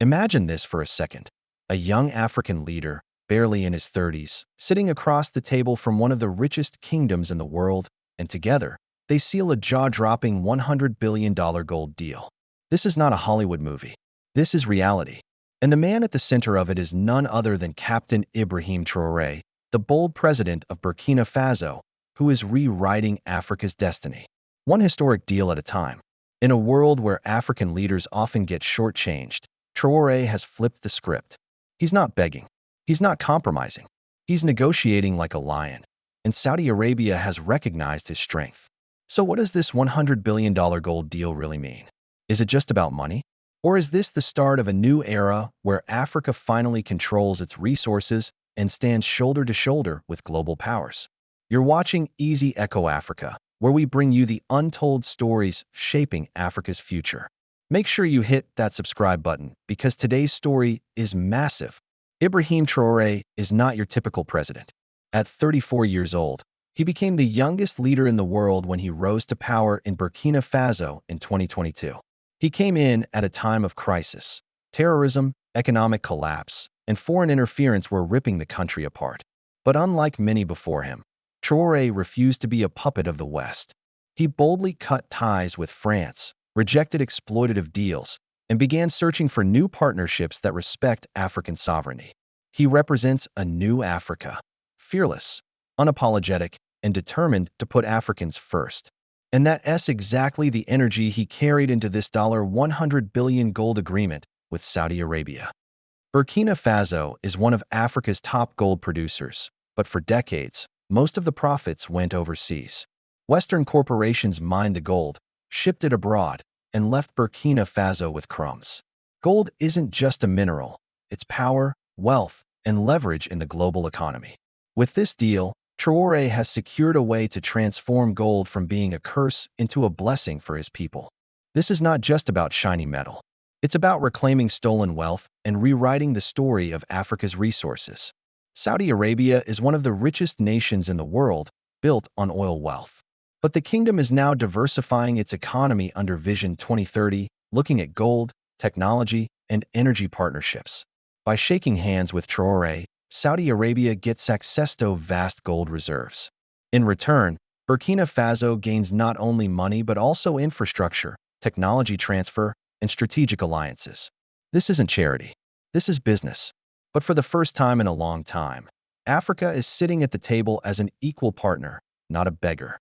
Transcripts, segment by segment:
Imagine this for a second. A young African leader, barely in his 30s, sitting across the table from one of the richest kingdoms in the world, and together, they seal a jaw-dropping $100 billion gold deal. This is not a Hollywood movie. This is reality. And the man at the center of it is none other than Captain Ibrahim Traoré, the bold president of Burkina Faso, who is rewriting Africa's destiny, one historic deal at a time. In a world where African leaders often get shortchanged, Traoré has flipped the script. He's not begging. He's not compromising. He's negotiating like a lion. And Saudi Arabia has recognized his strength. So what does this $100 billion gold deal really mean? Is it just about money? Or is this the start of a new era where Africa finally controls its resources and stands shoulder to shoulder with global powers? You're watching Easy Echo Africa, where we bring you the untold stories shaping Africa's future. Make sure you hit that subscribe button because today's story is massive. Ibrahim Traoré is not your typical president. At 34 years old, he became the youngest leader in the world when he rose to power in Burkina Faso in 2022. He came in at a time of crisis. Terrorism, economic collapse, and foreign interference were ripping the country apart. But unlike many before him, Traoré refused to be a puppet of the West. He boldly cut ties with France, rejected exploitative deals, and began searching for new partnerships that respect African sovereignty. He represents a new Africa, fearless, unapologetic, and determined to put Africans first. And that's exactly the energy he carried into this $100 billion gold agreement with Saudi Arabia. Burkina Faso is one of Africa's top gold producers, but for decades, most of the profits went overseas. Western corporations mined the gold, shipped it abroad, and left Burkina Faso with crumbs. Gold isn't just a mineral, it's power, wealth, and leverage in the global economy. With this deal, Traoré has secured a way to transform gold from being a curse into a blessing for his people. This is not just about shiny metal. It's about reclaiming stolen wealth and rewriting the story of Africa's resources. Saudi Arabia is one of the richest nations in the world, built on oil wealth. But the kingdom is now diversifying its economy under Vision 2030, looking at gold, technology, and energy partnerships. By shaking hands with Traoré, Saudi Arabia gets access to vast gold reserves. In return, Burkina Faso gains not only money but also infrastructure, technology transfer, and strategic alliances. This isn't charity. This is business. But for the first time in a long time, Africa is sitting at the table as an equal partner, not a beggar.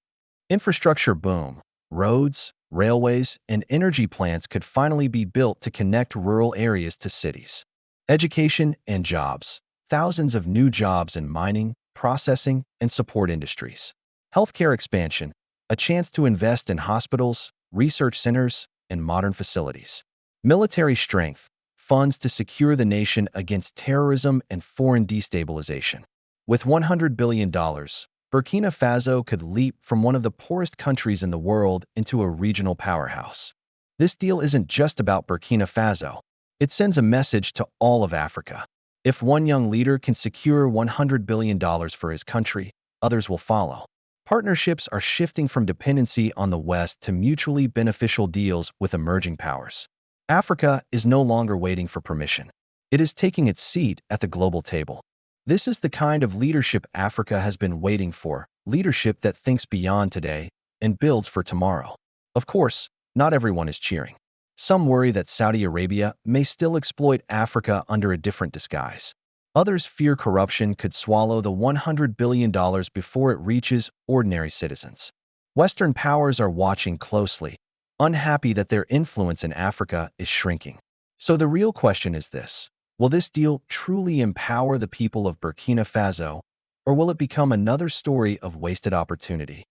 Infrastructure boom. Roads, railways, and energy plants could finally be built to connect rural areas to cities. Education and jobs. Thousands of new jobs in mining, processing, and support industries. Healthcare expansion, a chance to invest in hospitals, research centers, and modern facilities. Military strength, funds to secure the nation against terrorism and foreign destabilization. With $100 billion, Burkina Faso could leap from one of the poorest countries in the world into a regional powerhouse. This deal isn't just about Burkina Faso. It sends a message to all of Africa. If one young leader can secure $100 billion for his country, others will follow. Partnerships are shifting from dependency on the West to mutually beneficial deals with emerging powers. Africa is no longer waiting for permission. It is taking its seat at the global table. This is the kind of leadership Africa has been waiting for, leadership that thinks beyond today and builds for tomorrow. Of course, not everyone is cheering. Some worry that Saudi Arabia may still exploit Africa under a different disguise. Others fear corruption could swallow the $100 billion before it reaches ordinary citizens. Western powers are watching closely, unhappy that their influence in Africa is shrinking. So the real question is this: will this deal truly empower the people of Burkina Faso, or will it become another story of wasted opportunity?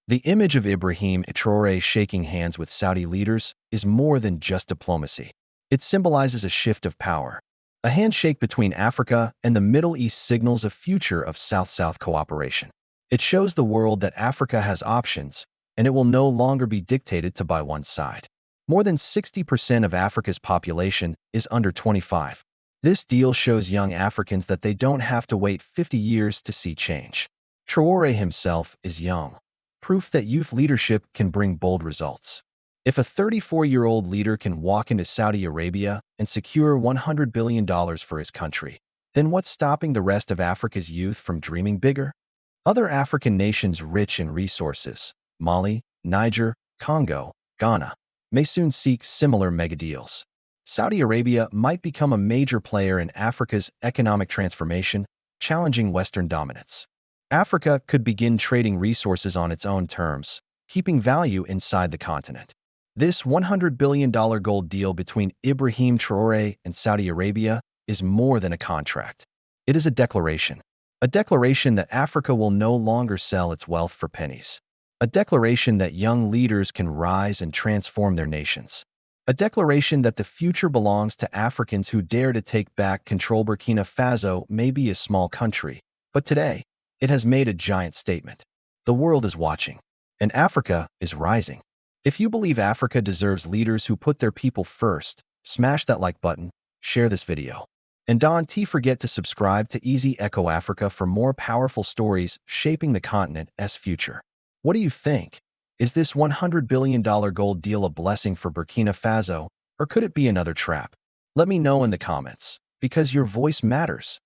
The image of Ibrahim Traoré shaking hands with Saudi leaders is more than just diplomacy. It symbolizes a shift of power. A handshake between Africa and the Middle East signals a future of South-South cooperation. It shows the world that Africa has options, and it will no longer be dictated to by one side. More than 60% of Africa's population is under 25. This deal shows young Africans that they don't have to wait 50 years to see change. Traoré himself is young, proof that youth leadership can bring bold results. If a 34-year-old leader can walk into Saudi Arabia and secure $100 billion for his country, then what's stopping the rest of Africa's youth from dreaming bigger? Other African nations rich in resources, Mali, Niger, Congo, Ghana, may soon seek similar megadeals. Saudi Arabia might become a major player in Africa's economic transformation, challenging Western dominance. Africa could begin trading resources on its own terms, keeping value inside the continent. This $100 billion gold deal between Ibrahim Traoré and Saudi Arabia is more than a contract. It is a declaration. A declaration that Africa will no longer sell its wealth for pennies. A declaration that young leaders can rise and transform their nations. A declaration that the future belongs to Africans who dare to take back control. Burkina Faso may be a small country, but today, it has made a giant statement. The world is watching, and Africa is rising. If you believe Africa deserves leaders who put their people first, smash that like button, share this video. And don't forget to subscribe to Easy Echo Africa for more powerful stories shaping the continent's future. What do you think? Is this $100 billion gold deal a blessing for Burkina Faso, or could it be another trap? Let me know in the comments, because your voice matters.